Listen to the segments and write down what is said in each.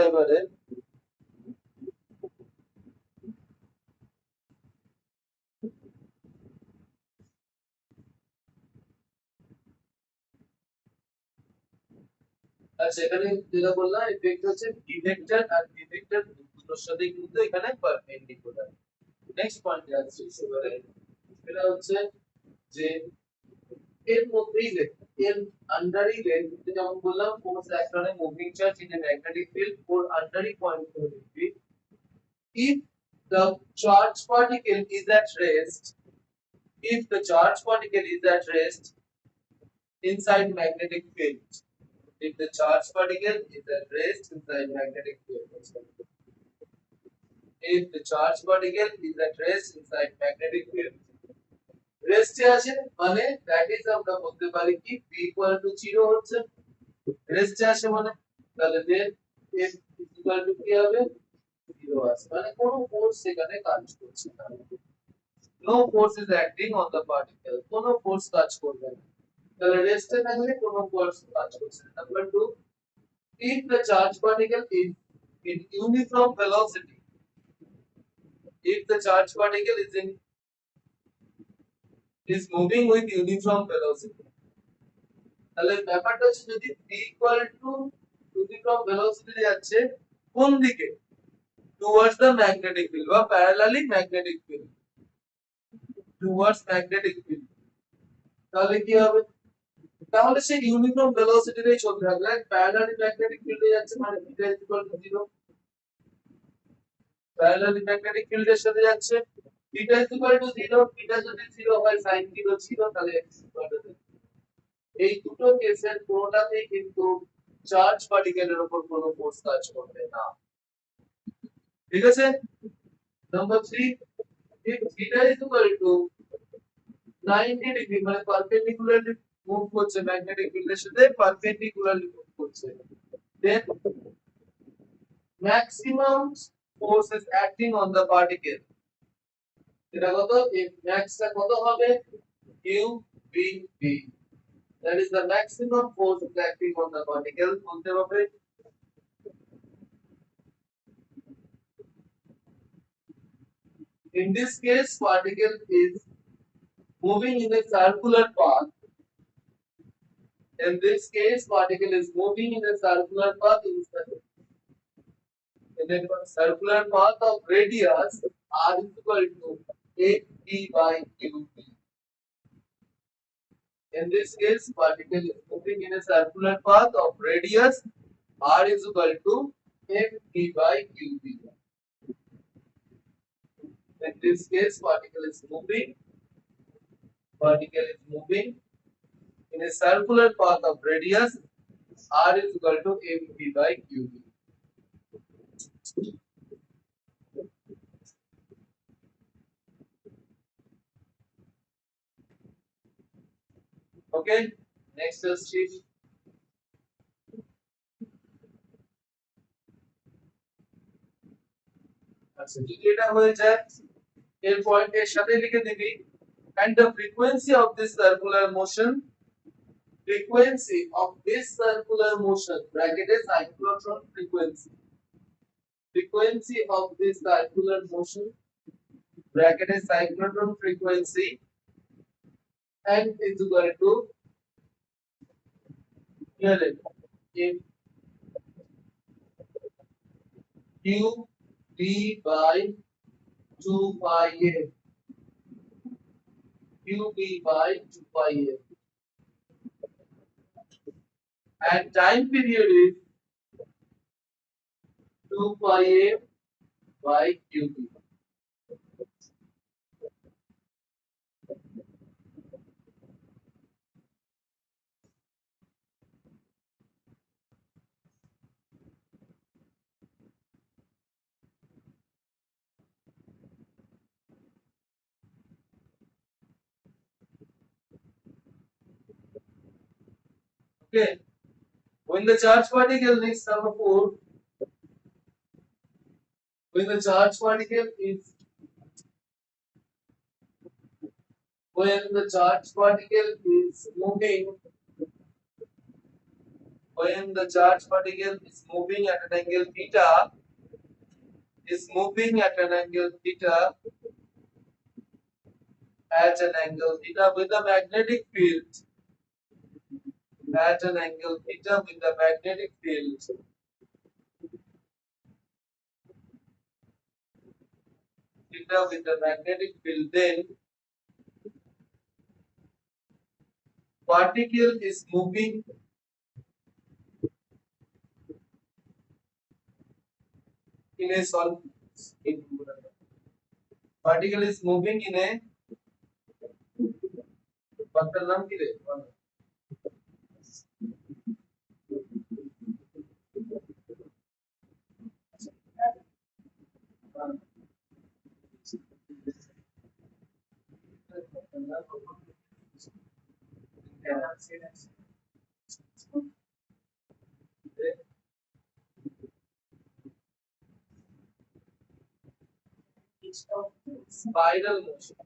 এবারে আচ্ছা, এখানে যেটা বললাম ইফেক্ট হচ্ছে ডিটেক্টর আর ডিটেক্টর দুটোর সাথে কিন্তু এখানে পারপেন্ডিকুলার। নেক্সট পয়েন্টে আসছি এবারে, এটা হচ্ছে যে এর মধ্যেই এর আন্ডারই যেমন বললাম ফোর্স অ্যাক্টনে moving charge in a magnetic field for আন্ডারই পয়েন্ট করে দিবি। if the charge particle is at rest if the charge particle is at rest inside magnetic field if the charge particle is at rest inside magnetic field if the charge particle is at rest inside magnetic field রেস্টে আছে মানে that is আমরা বলতে পারি কি p equal to 0 হচ্ছে রেস্টে আছে মানে তাহলে দেন f ইকুয়াল টু কি হবে 0 আছে মানে কোনো ফোর্স সেখানে কাজ করছে না no force is acting on the particle কোনো ফোর্স কাজ করবে না তাহলে রেস্টে থাকলে কোনো ফোর্স কাজ করছে না number 2 if the charge particle is in uniform velocity if the charge particle is moving with uniform velocity তাহলে ব্যাপারটা হচ্ছে যদি p equal to uniform velocity যাচ্ছে কোন দিকে টুয়ার্ডস দ্য ম্যাগনেটিক ফিল্ড বা parallelly magnetic field towards magnetic field তাহলে কি হবে তাহলে সেই ইউনিফর্ম ভেলোসিটিতেই চলতে থাকবে প্যারালালি ম্যাগনেটিক ফিল্ডে যাচ্ছে মানে θ ইকুয়াল টু 0 প্যারালালি ম্যাগনেটিক ফিল্ডের সাথে যাচ্ছে θ ইকুয়াল টু 0 θ যদি 0 হয় sin 0 0 তাহলে x ইকুয়াল টু এই দুটো কেসের কোনটাতেই কিন্তু চার্জ পার্টিকেলের উপর কোনো ফোর্স কাজ করবে না ঠিক আছে number 3 if theta is equal to 90 degree মানে পারপেন্ডিকুলারলি মুভ করছে ম্যাগনেটিক ফিল্ডের সাথে পারপেন্ডিকুলারলি মুভ করছে then maximum force is acting on the particle এটা কত max টা কত হবে q b b that is the maximum force is acting on the particle বলতে হবে in this case particle is moving in a circular path in this case particle is moving in a circular path in a circular path of radius r is equal to 8p by qb in this case particle is moving in a circular path of radius r is equal to 8p by qb in this case particle is moving in a circular path of radius r is equal to mp by qb okay next sheet আচ্ছা যদি এটা হয়ে যায় এর পয়েন্টের সাথে লিখে দিবি and the frequency of this circular motion bracketed cyclotron frequency of this circular motion bracketed cyclotron frequency and is equal to here in q d by 2 pi a qb by 2 pi a and time period is 2 pi a by qb okay when the charge particle next number 4 when the charge particle is moving when the charged particle is moving at an angle theta, with the magnetic field, then particle is moving in a solid particle is moving in a পাত্রের নাম কি রে spiral motion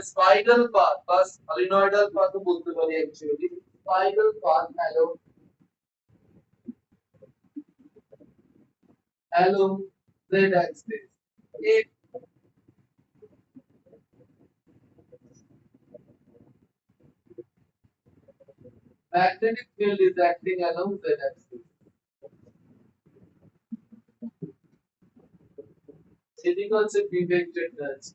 spiral path বা solenoidal path বলতে পারি actually spiral path along z axis if magnetic field is acting along z axis সেদিকে হচ্ছে b vector আছে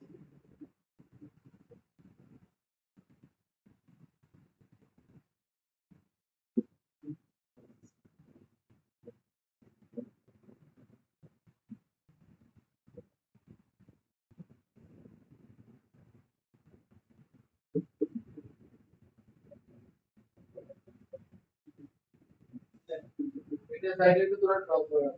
এটা সাইডে তো তোরা ড্রপ করা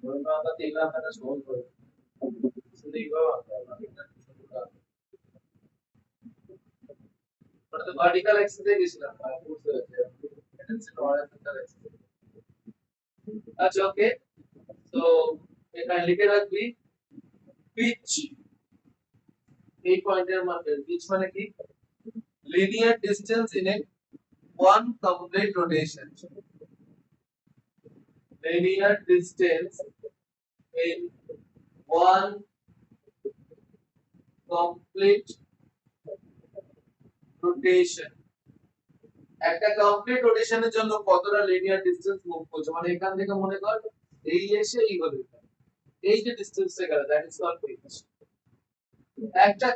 আমরা আবার দেখলাম আমরা সহজ করে শুধু এইভাবে আমরা তো ভার্টিক্যাল অ্যাক্সিসে গেছিলাম বুঝতে পারছি এটা হচ্ছে হরাইজন্টাল অ্যাক্সিস আচ্ছা ওকে তো এখানে লিখে রাখবি পিচ এই পয়েন্টের মধ্যে পিচ মানে কি linear distance in a one complete rotation linear distance in one complete rotation একটা কমপ্লিট রোটেশনের জন্য কতটা লিনিয়ার ডিসটেন্স মুভ করছে মানে এখান থেকে মনে কর এই এসে এই হলো এই যে ডিসটেন্সটা গেল দ্যাট ইজ কল্ড পিচ একটা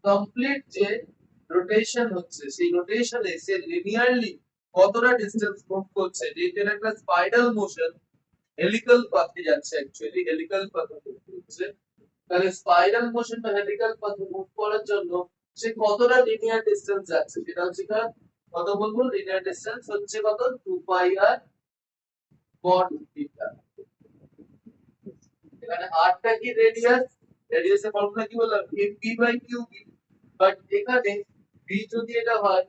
কমপ্লিট যে রোটেশন হচ্ছে সেই রোটেশনে সে লিনিয়ারলি কতটা ডিসটেন্স মুভ করছে যেটা একটা স্পাইরাল মোশন হেলিক্যাল পাথে যাচ্ছে অ্যাকচুয়ালি হেলিক্যাল পাথে হচ্ছে তাহলে স্পাইরাল মোশন বা হেলিক্যাল পাথে মুভ করার জন্য সে কতটা লিনিয়ার ডিসটেন্স যাচ্ছে সেটা হচ্ছে কত বলবো লিনিয়ার ডিসটেন্স হচ্ছে কত 2 পাই আর cot থিটা এখানে r টা কি রেডিয়াসের ফর্মুলা কি বললাম b বাই qb বাট এখানে b যদি এটা হয়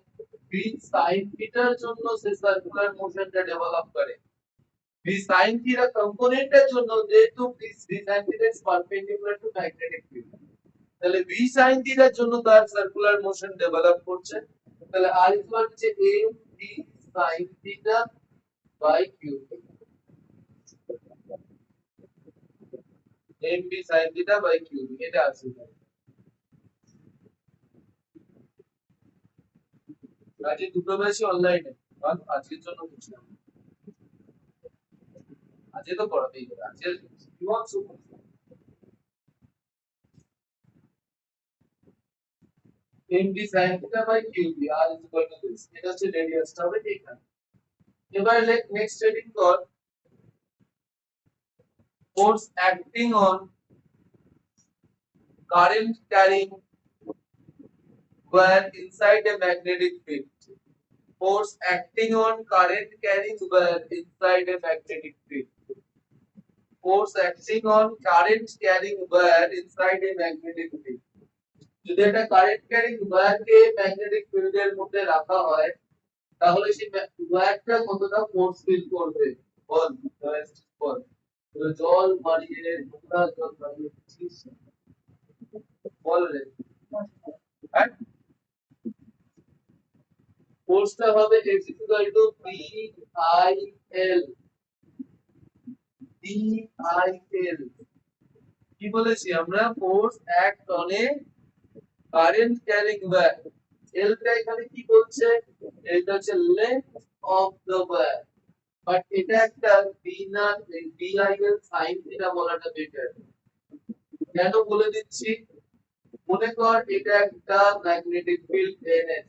b sin থিটার জন্য সে সার্কুলার মোশনটা ডেভেলপ করে b sin থিটা কম্পোনেন্টের জন্য যেহেতু b sin theta is perpendicular to magnetic field তাহলে b sin থিটার জন্য তার সার্কুলার মোশন ডেভেলপ করছে তাহলে r equal to a b sin theta by qb m b sin theta by qb এটা আছে আজকে দুটো বেশি অনলাইনে আজকের জন্য কিছু আজকে তো পড়াতেই হবে আজকে কি wants mb sin theta by qb r is equal to this এটা হচ্ছে রেডিয়াসটা হবে এখানে এবার নেক্সট হেডিং কর force acting on current carrying wire inside a magnetic field force acting on current carrying wire inside a magnetic field. Force acting on current carrying wire inside a magnetic field. যদি একটা current carrying ওয়্যারকে magnetic ফিল্ডের মধ্যে রাখা হয় তাহলে সেই ওয়্যারটা কতটা force feel করবে বল বল জল মারিয়ে নোংরা জল মারিয়ে দিচ্ছিস বল রে ফোর্সটা হবে F = PIL PIL কি বলেছি আমরা force act on a current carrying wire এলটা এখানে কি বলছে এটা হচ্ছে length of the wire but এটা একটা বিআইএল সাইন থিটা বলাটা বেটার কেন বলে দিচ্ছি মনে কর এটা একটা ম্যাগনেটিক ফিল্ড এনএস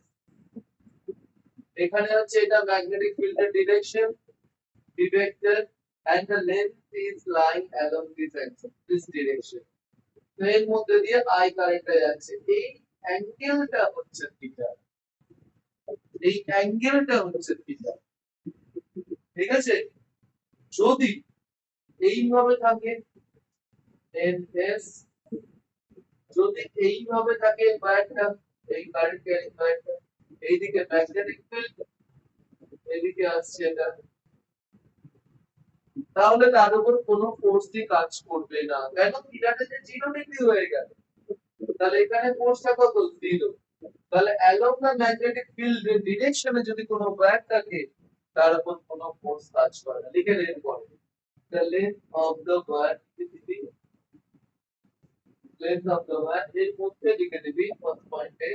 এখানে হচ্ছে এটা ম্যাগনেটিক ফিল্ডের direction vector and the length is lying along this axis this direction তো এর মধ্যে দিয়ে I কারেন্টটা যাচ্ছে এই অ্যাঙ্গেলটা হচ্ছে থিটা এই অ্যাঙ্গেলটা হচ্ছে থিটা ঠিক আছে যদি এইভাবে থাকে NS যদি এইভাবে থাকে ওয়্যারটা এই কারেন্ট ক্যারিং ওয়্যারটা এইদিকে ম্যাগনেটিক ফিল্ড এইদিকে আসছে এটা তাহলে তার উপর কোনো ফোর্সই কাজ করবে না কেন থিটাটা যে 0 ডিগ্রি হয়ে গেল তাহলে এখানে ফোর্সটা কত 0 তাহলে along the magnetic field ডিরেকশনে যদি কোনো ওয়্যার থাকে তার উপর কোনো ফোর্স কাজ করে না লিখে নেন পরে the length of the wire length of the wire এর মধ্যে লিখে দিবি ফার্স্ট পয়েন্টে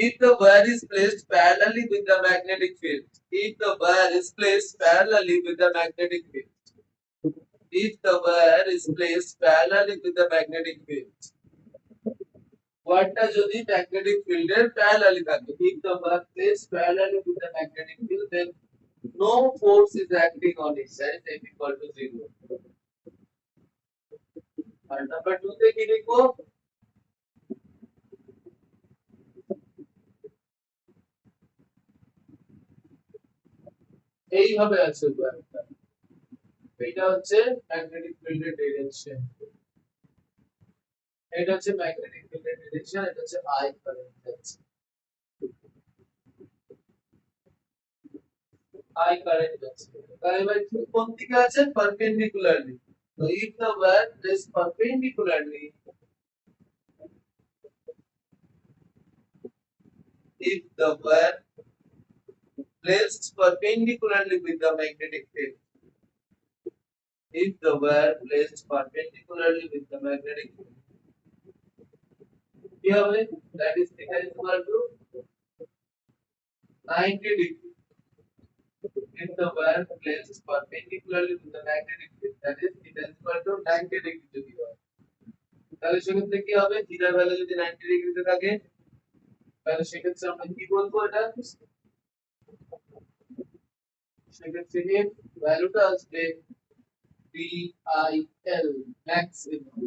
if the wire is placed parallelly with the magnetic field if the wire is placed parallelly with the magnetic field if the wire is placed parallelly with the magnetic field ওয়্যারটা যদি magnetic ফিল্ডের parallelly থাকে if the wire placed parallelly with the magnetic field then no force is acting on its side F = 0 R number 2 তে কি লিখবো এইভাবে আছে ওয়্যারটা এটা হচ্ছে ম্যাগনেটিক ফিল্ডের ডিরেকশন এটা হচ্ছে ম্যাগনেটিক ফিল্ডের ডিরেকশন এটা হচ্ছে I কারেন্ট যাচ্ছে I কারেন্ট যাচ্ছে তাহলে এবার কোন দিকে আছে perpendicularly so if the wire is perpendicularly if the wire placed perpendicularly with the magnetic field if the wire placed perpendicularly with the magnetic field কি হবে that is theta = 90 degree if the wire placed perpendicularly with the magnetic field that is theta = 90 degree যদি হয় তাহলে সেক্ষেত্রে কি হবে থিটার value যদি 90 ডিগ্রিতে থাকে তাহলে সেক্ষেত্রে আমরা কি বলবো এটা সেক্ষেত্রে এর ভ্যালুটা আসবে PIL ম্যাক্সিমাম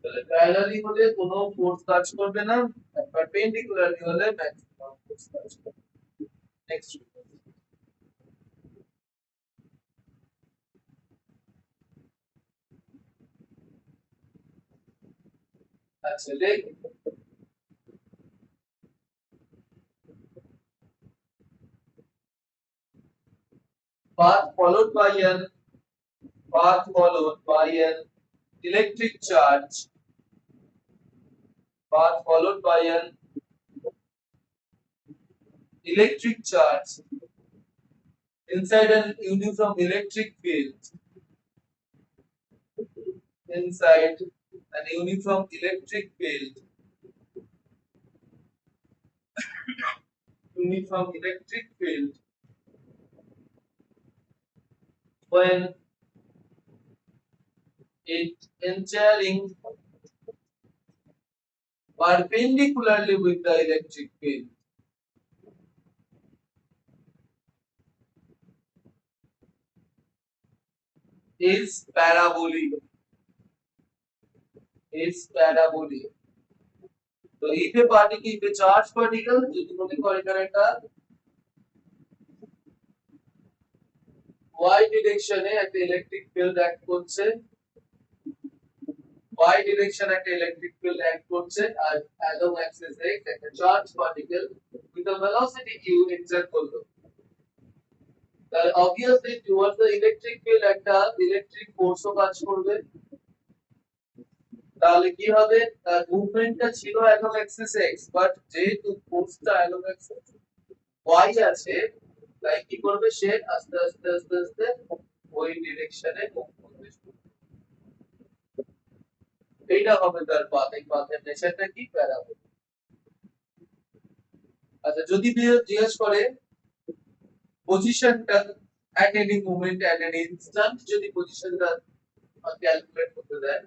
তাহলে প্যারালালি হলে কোনো ফোর্স কাজ করবে না আর পারপেন্ডিকুলারলি হলে ম্যাক্সিমাম ফোর্স কাজ করবে নেক্সট আচ্ছা লেখ path followed by an electric charge path followed by an electric charge inside an uniform electric field inside an uniform electric field uniform electric field when it entering perpendicularly with the electric field is parabolic. Is parabolic. So if a particle, if a charged particle, যদি মনে করো এখানে একটা y ডিরেকশনে একটা electric field act করছে, y ডিরেকশনে একটা electric field act করছে, আর along axis x একটা charge particle with a velocity u exert করলো, তাহলে obviously towards the electric field একটা ইলেকট্রিক ফোর্সও কাজ করবে। তাহলে কি হবে, তার মুভমেন্টটা ছিল along axis x, বাট যেহেতু ফোর্সটা along axis y আছে, তাই কি করবে, সে আস্তে আস্তে আস্তে আস্তে ওই ডিরেকশনে মুভ করবে। এইটা হবে তার পাথ, এই পাথের নেচারটা কি, প্যারাবোলিক। আচ্ছা যদি জিজ্ঞেস করে পজিশনটা at any moment at any instant, যদি পজিশনটা ক্যালকুলেট করতে দেয়,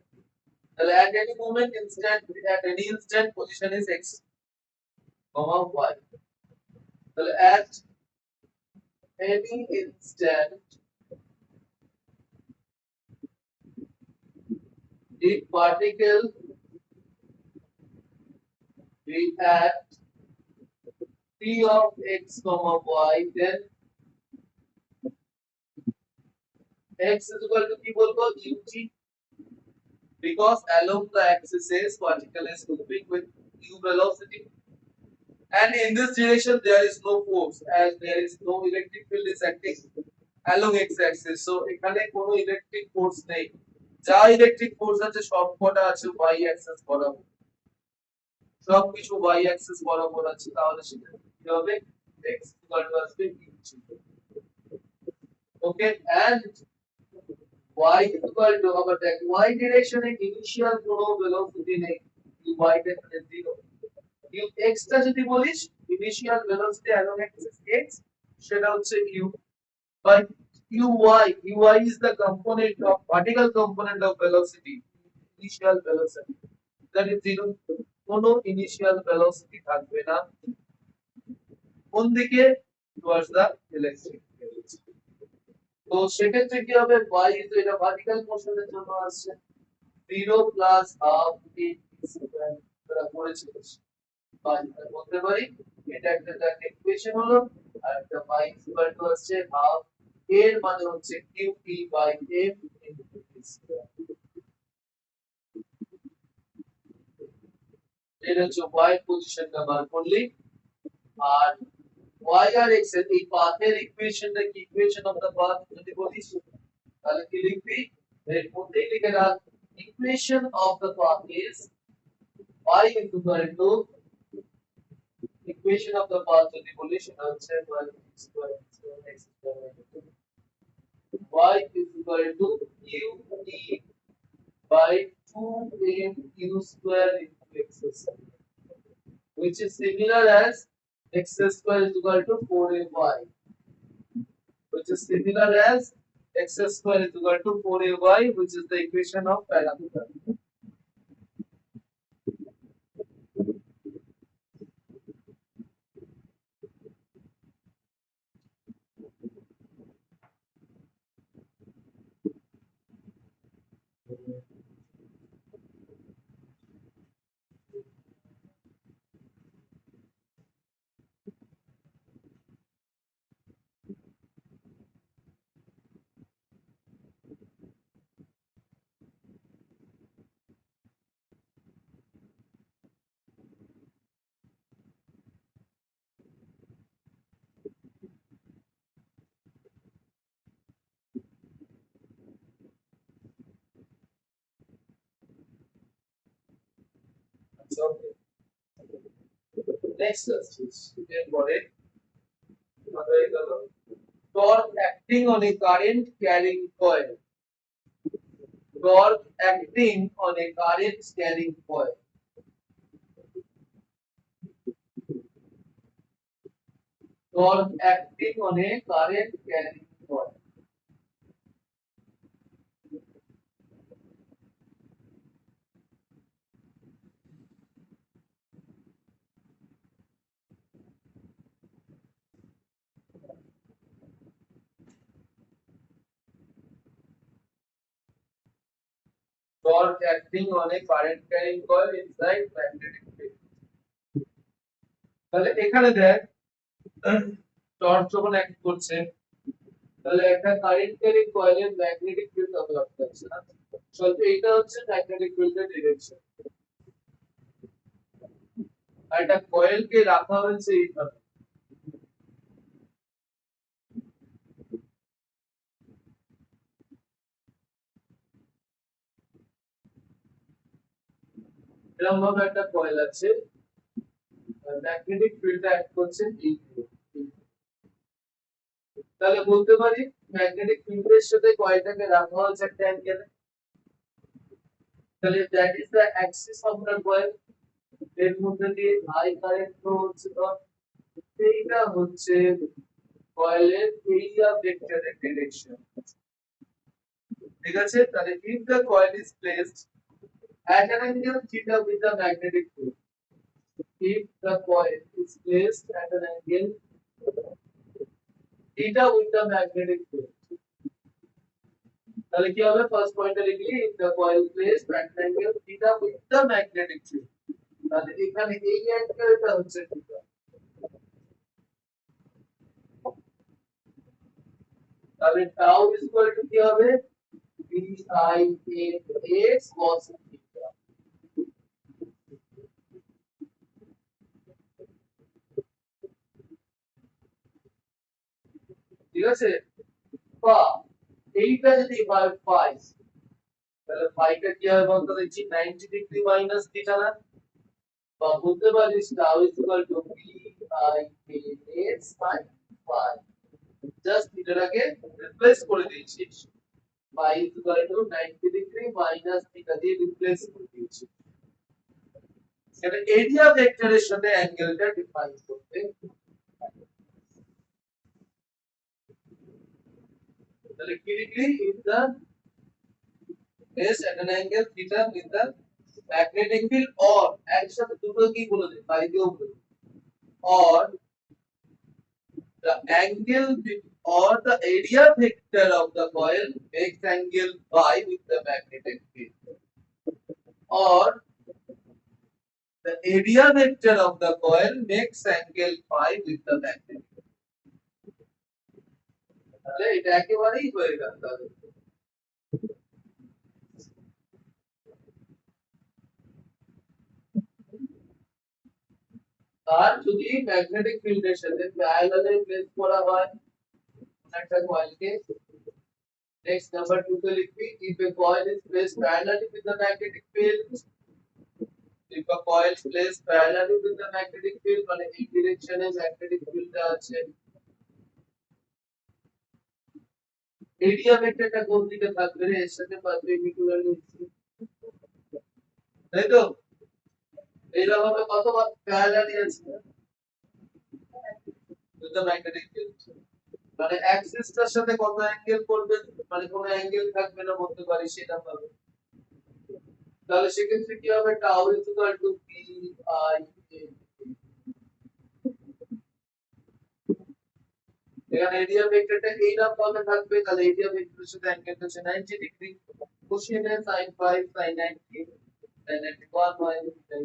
তাহলে at any moment instant, at any instant position is x, y, তাহলে at any instant the particle be at p of x, y, then x is equal to কি বলবো, ut, because along the axis is particle is moving with u velocity, and in this direction there is no force, as there is no electric field is acting along x axis, so এখানে কোনো electric force নেই, যা electric force আছে সবকটা আছে y axis বরাবর, সবকিছু y axis বরাবর আছে, তাহলে সেটা কি হবে, x equal to আসবে ut, okay, and y equal to, আবার দেখ y ডিরেকশনে ইনিশিয়াল কোনো ভেলোসিটি নেই, y টা এখানে 0, u x টা যদি বলিস initial velocity along axis x, সেটা হচ্ছে u, but uy is the component of particle component of velocity, initial velocity, that is 0, কোনো ইনিশিয়াল ভেলোসিটি থাকবে না কোন দিকে, towards the electric field। তো সেক্ষেত্রে কি হবে, y is এটা ভার্টিক্যাল মোশনের জন্য আসছে 0 প্লাস হাফ a স্কয়ার, আমরা পড়েছিলাম, বা এটা বলতে পারি এটা একটা তার ইকুয়েশন হলো, আর একটা y ইকুয়াল টু আসছে হাফ, এর মানে হচ্ছে qt by f into t square, এটা হচ্ছে y পজিশনটা বার করলি, আর y আর x এর এই পাথের ইকুয়েশনটা কি, ইকুয়েশন অফ দা পাথ যদি বলিস, তাহলে কি লিখবি, এর মধ্যেই লিখে রাখ, equation of the path is y equal to, equation of the path যদি বলি সেটা হচ্ছে y square x square y is equal to qt by 2m q square into x square, which is similar as x square is equal to 4ay, which is similar as x square is equal to 4ay, which is the equation of parameter. So next is torque acting on a current carrying coil, torque acting on a current carrying coil, torque acting on a current carrying coil, torque acting on a current carrying coil inside magnetic field. তাহলে এখানে দেখ torch যখন act করছে তাহলে একটা current carrying কয়েলের magnetic field develop করছে না সত্যি এটা হচ্ছে ম্যাগনেটিক ফিল্ডের ডিরেকশন আর এটা কয়েলকে রাখা হয়েছে এইভাবে এরকম ভাবে একটা কয়েল আছে ম্যাগনেটিক ফিল্ড অ্যাক্ট করছে তাহলে বলতে পারি ম্যাগনেটিক ফিল্ডের সাথে কয়েলটাকে রাখা হয়েছে একটা অ্যাঙ্গেলে তাহলে that is the Axis of the coil এর মধ্যে দিয়ে আই কারেন্ট ফ্লো হচ্ছে তো এইটা হচ্ছে কয়েলের এরিয়া ভেক্টরের ডিরেকশন ঠিক আছে তাহলে if the coil is placed at an angle theta with the magnetic field if the coil is placed at an angle theta with the magnetic field তাহলে কি হবে ফার্স্ট পয়েন্টে লিখলি if the coil placed at an angle theta with the magnetic field তাহলে এখানে এই অ্যাঙ্গেলটা হচ্ছে theta তাহলে tau is equal to কি হবে b I a x cos theta ঠিক আছে বা এইটা যদি হয় phi তাহলে phi টা কি হবে বলতে দেখছি 90 ডিগ্রি মাইনাস থিটা না বা বলতে পারিস tau is equal to b I a x sin phi just থিটাটাকে রিপ্লেস করে দিয়েছিস phi is equal to 90 degree minus theta দিয়ে রিপ্লেস করে দিয়েছিস সেটা এরিয়া ভেক্টরের সাথে অ্যাঙ্গেলটা ডিফাইন করতে তাহলে কি লিখলি if the is at an angle theta with the magnetic field or একসাথে দুটো কি বলে দিই বাই দিও বলে or the angle or the area vector of the coil makes angle phi with the magnetic field or the area vector of the coil makes angle phi with the magnetic field তাহলে এটা একেবারেই হয়ে গেল তাহলে আর যদি magnetic ফিল্ডের সাথে parallelly place করা হয় একটা কয়েলকে নেক্সট নাম্বার 2 তে লিখবি if a coil is placed parallelly with the magnetic field if a coil is placed parallelly with the magnetic field মানে এই ডিরেকশনে ম্যাগনেটিক ফিল্ডটা আছে এরিয়া ভেক্টরটা কোন দিকে থাকবে রে এর সাথে পারপেন্ডিকুলারলি তাই তো এইরকম ভাবে কতবার প্যারালালি আছে with the magnetic field মানে অ্যাক্সিসটার সাথে কত অ্যাঙ্গেল করবে মানে কোন অ্যাঙ্গেল থাকবে না বলতে পারি সেটা পাবে তাহলে সেক্ষেত্রে কি হবে tau is equal to p I a এখানে এরিয়া ভেক্টরটা এই নাম পাবে থাকবে তাহলে এরিয়া ভেক্টরের সাথে অ্যাঙ্গেলটা হচ্ছে 90 degree কোসিনে sin 5 sin 90 sin 91 minus sin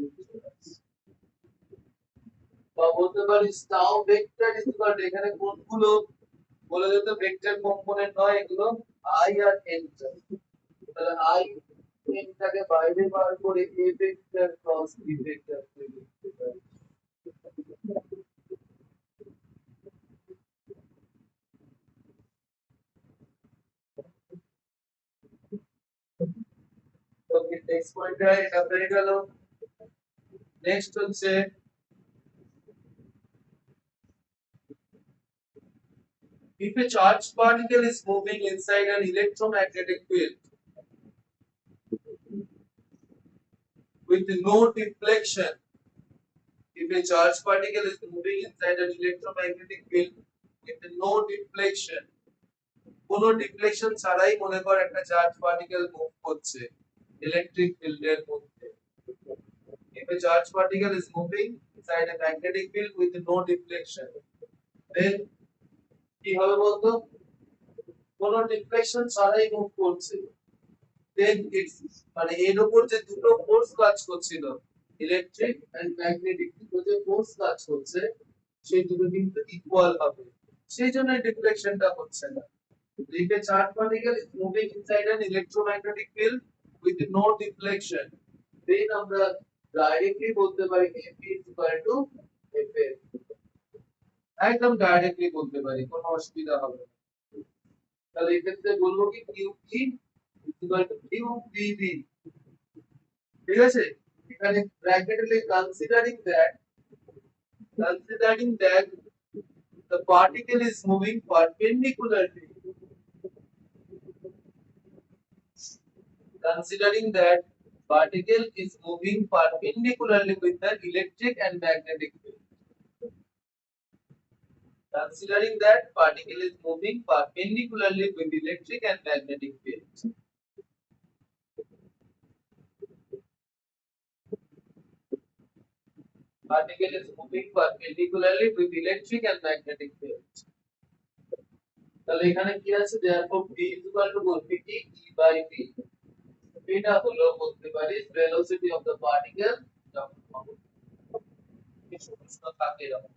বা বলতে পারিস tau vector is equal to এখানে কোনগুলো বলে দিতে ভেক্টর কম্পোনেন্ট নয় এগুলো I আর n তাহলে I n টাকে বাইরে বার করে a vector cross b vector লিখতে পারি ওকে নেক্সট পয়েন্টটা এটা হয়ে গেল নেক্সট হচ্ছে if a charged particle is moving inside an electromagnetic field with no deflection if a charged particle is moving inside an electromagnetic field with no deflection কোনো deflection ছাড়াই মনে কর একটা চার্জ পার্টিকেল মুভ করছে electric ফিল্ডের মধ্যে if a charged particle is moving inside a magnetic field with no deflection then কি হবে বলতো কোনো ডিফ্লেকশন ছাড়াই মুভ করছে then it's মানে এর উপর যে দুটো ফোর্স কাজ করছিল ইলেকট্রিক এন্ড ম্যাগনেটিক দুটো যে ফোর্স কাজ করছে সেই দুটো কিন্তু ইকুয়াল হবে সেই জন্য ডিফ্লেকশনটা হচ্ছে না if a charged particle is moving inside an electromagnetic field with no deflection then আমরা ডাইরেক্টলি বলতে পারি F is equal to F একদম ডাইরেক্টলি বলতে পারি কোনো অসুবিধা হবে না তাহলে এক্ষেত্রে বলবো কি QE ইকুয়াল টু QPB ঠিক আছে এখানে ব্র্যাকেটে considering that the particle is moving perpendicularly considering that particle is moving perpendicularly with the electric and magnetic field considering that particle is moving perpendicularly with electric and magnetic fields particle is moving perpendicularly with electric and magnetic fields তাহলে এখানে কি আছে therefore B is equal to বলতে কি E by B এটা হলো বলতে পারি velocity of the particle যখন কিছু প্রশ্ন থাকে এরকম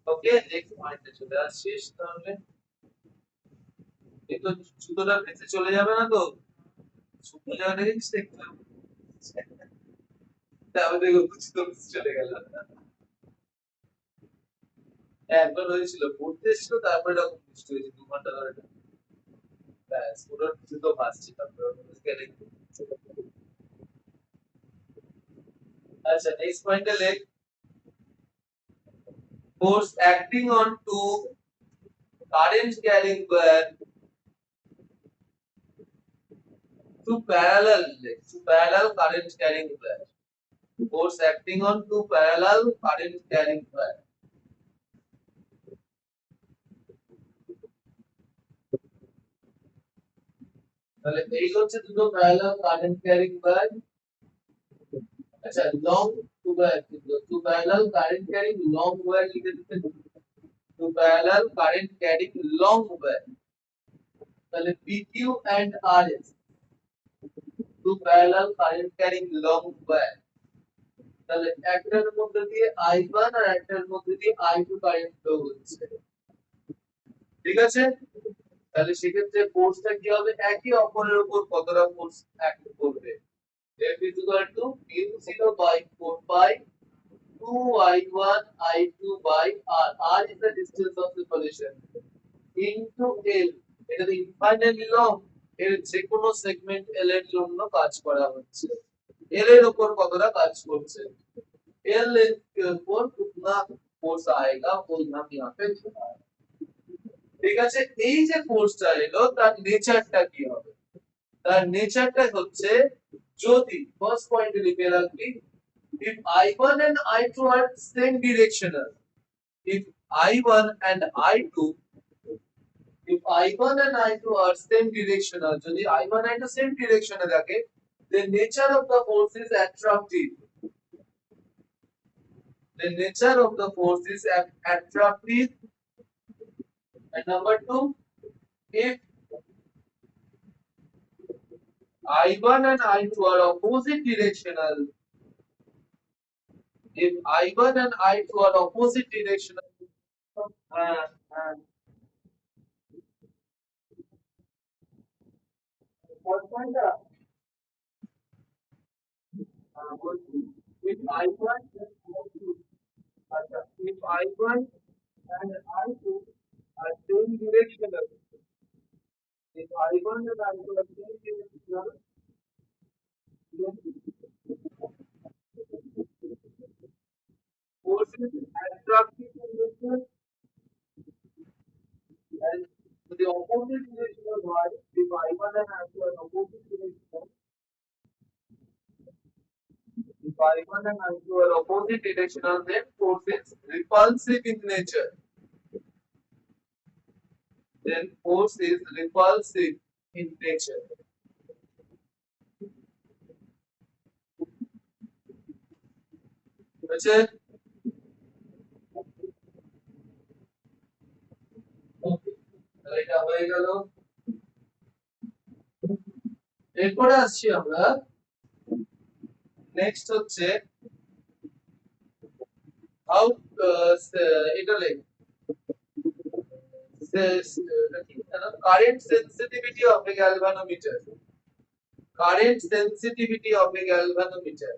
ওকে নেক্সট পয়েন্টে চলে আসছিস তাহলে একটু সুতোটা ভেসে চলে যাবে না তো সুতো যাওয়া দেখেছিস একটু তাহলে দেখো সুতো ভেসে চলে গেল একবার হয়েছিল পড়তে এসেছিল তারপরে এরকম বৃষ্টি হয়েছে 2 ঘন্টা ধরে ব্যাস পুরো সুতো ভাসছে তারপরে গেলে আচ্ছা নেক্সট পয়েন্টে লেখ force acting on two current carrying wire two parallel current carrying wire force acting on two parallel current carrying wire তাহলে এই হচ্ছে দুটো প্যারালাল কারেন্ট ক্যারিং wire আচ্ছা long two parallel current carrying long wire লিখে দিতে two parallel current carrying long wire তাহলে PQ and RS two parallel current carrying long wire তাহলে একটার মধ্যে দিয়ে I1 আর একটার মধ্যে দিয়ে I2 কারেন্ট ফ্লো হচ্ছে ঠিক আছে তাহলে সেক্ষেত্রে ফোর্সটা কি হবে একই অপরের উপর কতটা ফোর্স অ্যাক্ট করবে F is equal to mu0 by 4 pi 2I1 I2 by R R is the distance of separation into L এটা তো ইনফাইনাইটলি লং এর যে কোনো সেগমেন্ট L এর জন্য কাজ করা হচ্ছে L এর উপর কতটা কাজ করছে L के ऊपर कितना फोर्स आएगा वो हम यहाँ पे लिखा है ঠিক আছে এই যে ফোর্সটা এলো তার নেচারটা কি হবে তার নেচারটা হচ্ছে যদি ফার্স্ট পয়েন্টে লিখে রাখি if I1 and I2 are same directional if I1 and I2 if I1 and I2 are same directional যদি I1 and I2 same direction এ থাকে the nature of the force is attractive the nature of the force is attractive and number 2 if I1 and I2 are opposite directional if I1 and I2 are opposite directional what point if I1 if I1 and I2 are same directional if I1 and I2 are same directional then force is attractive in nature and the opposite directional wise if I1 and I2 are opposite directional if I1 and I2 are opposite directional then force is repulsive in nature then force is repulsive in nature বুঝছে হয়ে গেল। এরপরে আসছি আমরা next হচ্ছে how এটা লেখ current sensitivity of A galvanometer. Current sensitivity of A galvanometer.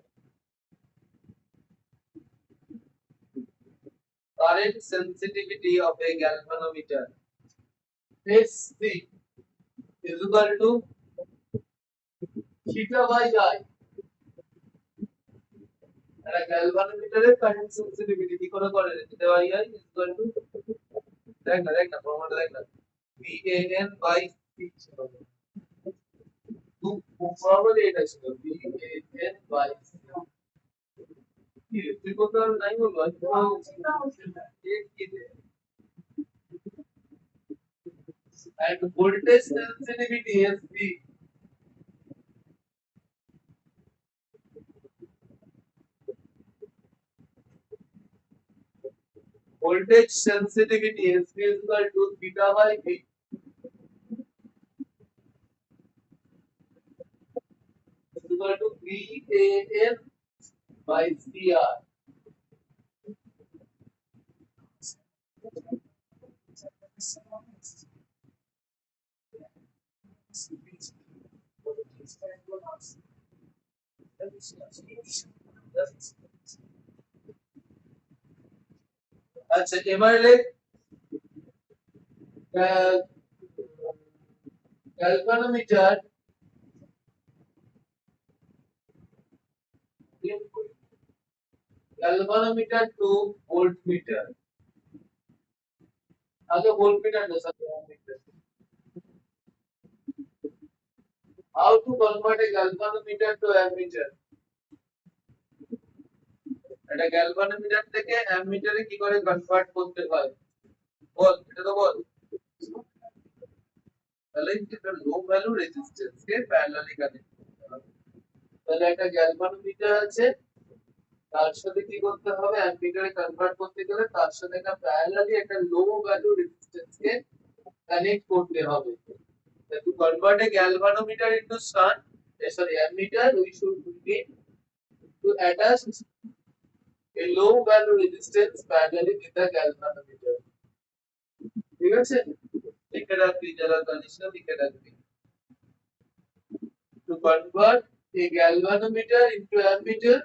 Current sensitivity of a galvanometer SC is equal to theta by I. একটা গ্যালভানোমিটারের কারেন্ট সেন্সিটিভিটি কি করে theta by I is equal to দেখ না formula দেখ না VAN by C ছিল। Formula এটা ছিল VAN by C। কি তুই কত নাই বলবো and voltage sensitivity SC voltage sensitivity is equal to theta by V is equal to VAN by CR. আচ্ছা এবারে লেখ galvanometer to voltmeter। আগে voltmeter no ammeter। How to convert a galvanometer to ammeter? এটা galvanometer থেকে অ্যামিটারে কি করে convert করতে হয় বল, এটা তো বল। তাহলে এটা লো ভ্যালু রেজিস্ট্যান্স কে প্যারালালি কানেক্ট করতে হবে। তাহলে একটা গ্যালভানোমিটার আছে, তার সাথে কি করতে হবে অ্যামিটারে কনভার্ট করতে গেলে তার সাথে একটা প্যারালালি একটা লো ভ্যালু রেজিস্ট্যান্স কে কানেক্ট করতে হবে। To convert a galvanometer into shunt, sorry ammeter, we should need to attach a low value resistance parallelly with the galvanometer। ঠিক আছে, লিখে রাখবি যারা জানিস না লিখে রাখবি। To convert a galvanometer into ammeter,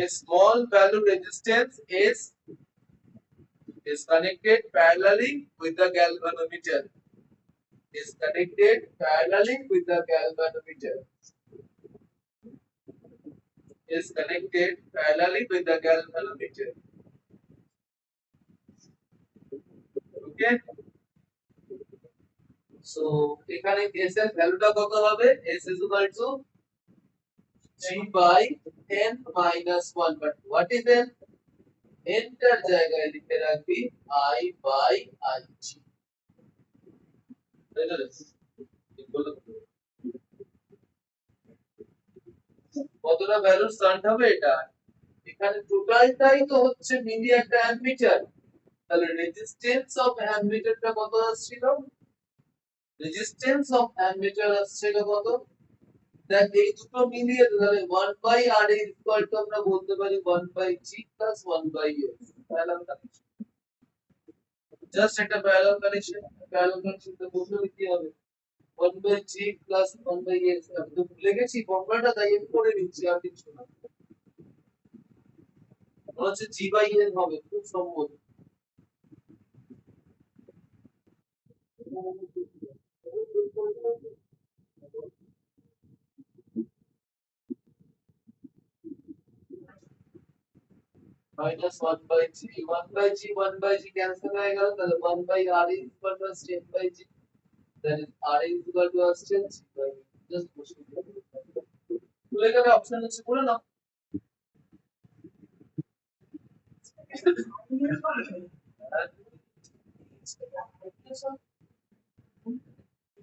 a small value resistance is connected parallelly with the galvanometer. Is connected parallelly with the galvanometer. Is connected parallelly with the galvanometer. Okay, so এখানে s এর ভ্যালুটা কত হবে? s is equal to g by n minus 1, but what is n? n টার জায়গায় লিখে রাখবি I by Ig। কতটা ভ্যালু স্টান্ট হবে এটা? এখানে টোটালটাই তো হচ্ছে মিলি একটা অ্যাম্পিটার, তাহলে রেজিস্ট্যান্স অফ অ্যাম্পিটারটা কত আসছিল? রেজিস্ট্যান্স অফ অ্যাম্পিটার আসছিল কত? দেখ এই দুটো মিলিয়ে তাহলে 1 by r is equal to আমরা বলতে পারি 1 by g plus 1 by s। Parallel connection, just একটা প্যারালাল কানেকশন। প্যারালাল কানেকশনটা বললে কি হবে 1 by g plus 1 by s। আমি তো ভুলে গেছি ফর্মুলাটা, তাই আমি করে নিচ্ছি আর কিছু না। হচ্ছে g বাই n হবে, খুব সম্ভব। minus 1 by g, 1 by g, 1 by g cancel হয়ে গেল, তাহলে 1 by r is equal to 10 by g, that is r is equal to 10 by just বসিয়ে দিলাম। ভুলে গেলে অপশন আছে করে নাও।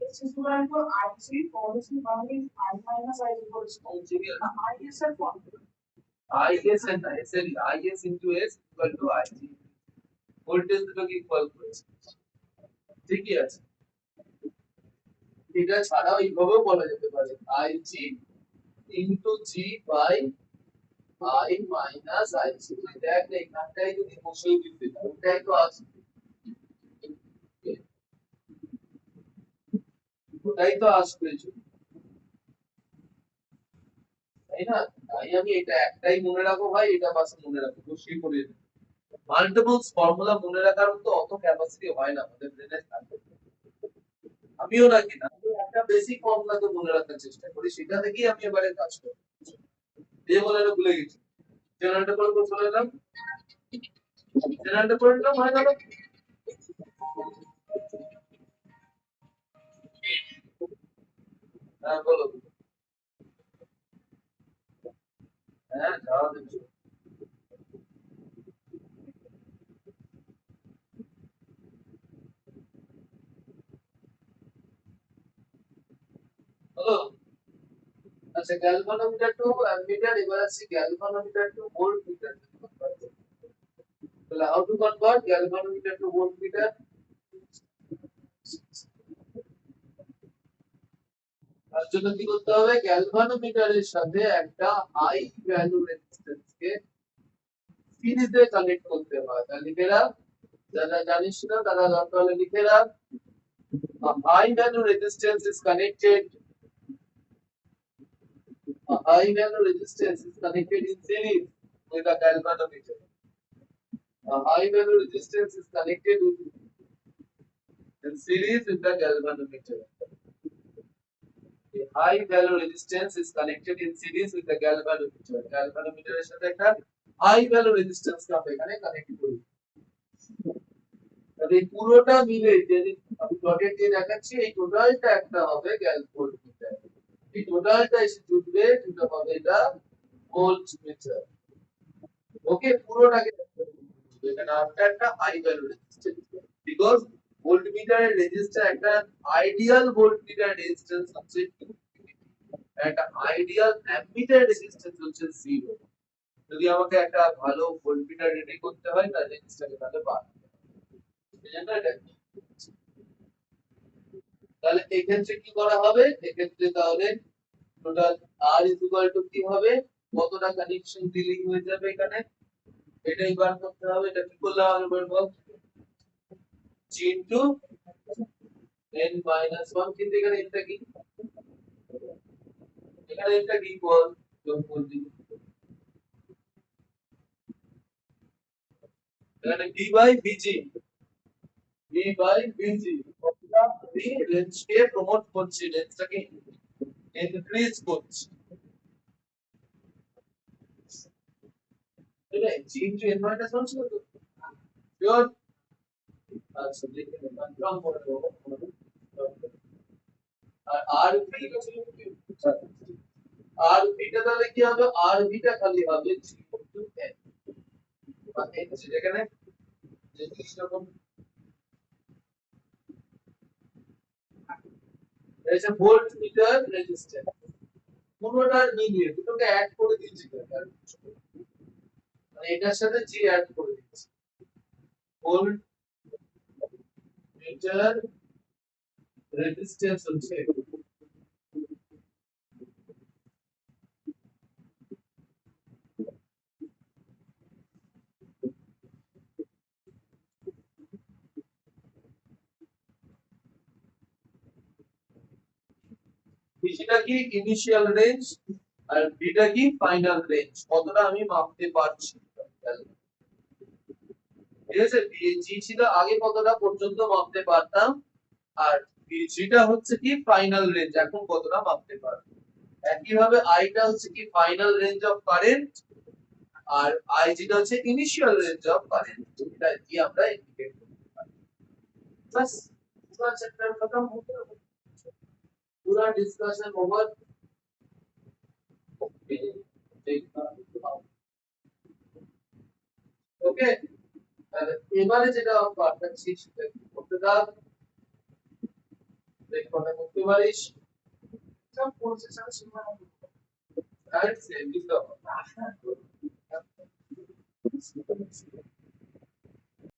This is equal to IC, policy boundary I minus I equals to IS and formula. IS and IS into S equal to IG। Voltage দুটোকে equal করেছে। ঠিকই আছে। এটা ছাড়াও এইভাবেও বলা যেতে পারে I G into G by I minus I G. দেখ না এখানটাই যদি বসিয়ে দিতে ওটাই তো আছে, ওটাই তো আসবে, তাই না? তাই আমি এটা একটাই মনে রাখো ভাই, এটা বাস মনে রাখো, বসিয়ে করে মাল্টিপলস ফর্মুলা মনে রাখার মতো অত ক্যাপাসিটি হয় না আমাদের ব্রেনে থাকে। আমিও রাখি না, আমি একটা বেসিক ফর্মুলা তো মনে রাখার চেষ্টা করি, সেটা থেকেই আমি এবারে কাজ করি। যে বলে ভুলে গেছি, জেনারেটর করে চলে এলাম, জেনারেটর করে নিলাম, হয়ে গেল। হ্যাঁ বলো। হ্যাঁ যাওয়া যাবে। হলো। আচ্ছা গ্যালভানোমিটার টু অ্যামিটার, এবার আসছি গ্যালভানোমিটার টু ভোল্ট মিটার। তাহলে how to convert galvanometer to voltmeter? তার জন্য কি করতে হবে, গ্যালভানোমিটারের সাথে একটা হাই ভ্যালু রেজিস্ট্যান্স কে সিরিজে কানেক্ট করতে হয়। তাহলে লিখে রাখ, যারা জানিস না তারা দরকার হলে লিখে রাখ, a high value resistance is connected, a high value resistance is connected in series with a galvanometer. A high value resistance is connected in series with the galvanometer. A high value resistance is connected in series with the galvanometer. Galvanometer এর সাথে একটা high value resistance কে আমরা এখানে connect করি। তাহলে এই পুরোটা মিলে যে আমি ডটেড দিয়ে দেখাচ্ছি, এই টোটালটা একটা হবে গ্যালভোমিটার। এই টোটালটা এসে জুড়বে, যেটা হবে এটা ভোল্ট মিটার। ওকে, পুরোটাকে এখানে একটা হাই ভ্যালু রেজিস্ট্যান্স, বিকজ ভোল্টমিটারের রেজিস্টার একটা আইডিয়াল ভোল্টমিটার রেজিস্ট্যান্স হচ্ছে 2, একটা আইডিয়াল অ্যামিটার রেজিস্ট্যান্স হচ্ছে 0। যদি আমাকে একটা ভালো ভোল্টমিটার রেডি করতে হয় তাহলে রেজিস্টারকে তাহলে বাড়াতে হবে, বুঝলেন এটা? তাহলে এক্ষেত্রে কি করা হবে, এক্ষেত্রে তাহলে total R is equal to কি হবে, কতটা কানেকশন ডিলিং হয়ে যাবে এখানে, এটাই বার করতে হবে। এটা কি করলাম আমি বলবো, g ইনটু n মাইনাস 1, কিন্তু এখানে এটা কি, এখানে এটা কি ইকুয়াল যোগ করছি, এখানে v by vg, v by vg কতটা আমি রেঞ্জকে প্রমোট করছি, রেঞ্জটাকে ইনক্রিজ করছি, এটা g ইনটু n মাইনাস 1 ছিল তো শিওর। আচ্ছা দেখে নিন কনফার্ম করে দেবো। আর আর ভি, আর ভিটা তাহলে কি হবে, আর ভিটা খালি হবে g ইনটু n, মানে যেখানে যে জিনিসটা এসে ভোল্ট মিটার রেজিস্ট্যান্স পুরোটার মিলিয়ে দুটোকে অ্যাড করে দিয়েছি, মানে এটার সাথে জি অ্যাড করে দিয়েছি, ভোল্ট মিটার রেজিস্ট্যান্স হচ্ছে ভিটা কি ইনিশিয়াল রেঞ্জ আর ভিটা কি ফাইনাল রেঞ্জ, কতটা আমি মাপতে পারছি, ঠিক আছে? জি ছিল আগে কতটা পর্যন্ত মাপতে পারতাম, আর ভিটা হচ্ছে কি ফাইনাল রেঞ্জ, এখন কতটা মাপতে পারবো। একইভাবে আইটা হচ্ছে কি ফাইনাল রেঞ্জ অফ কারেন্ট, আর আই যেটা হচ্ছে ইনিশিয়াল রেঞ্জ অফ কারেন্ট, এটা দিয়ে আমরা ইন্ডিকেট করতে পারি। বাস পুরো চ্যাপ্টার খতম হতে হবে, পুরো ডিসকাশন ওভার। ওকে, তাহলে এবারে যেটা পাঠাচ্ছি সেটা করতে দাও, রেকর্ডটা করতে পারিস, সব প্রসেসর সুবিধা আর সেভ দিতে হবে।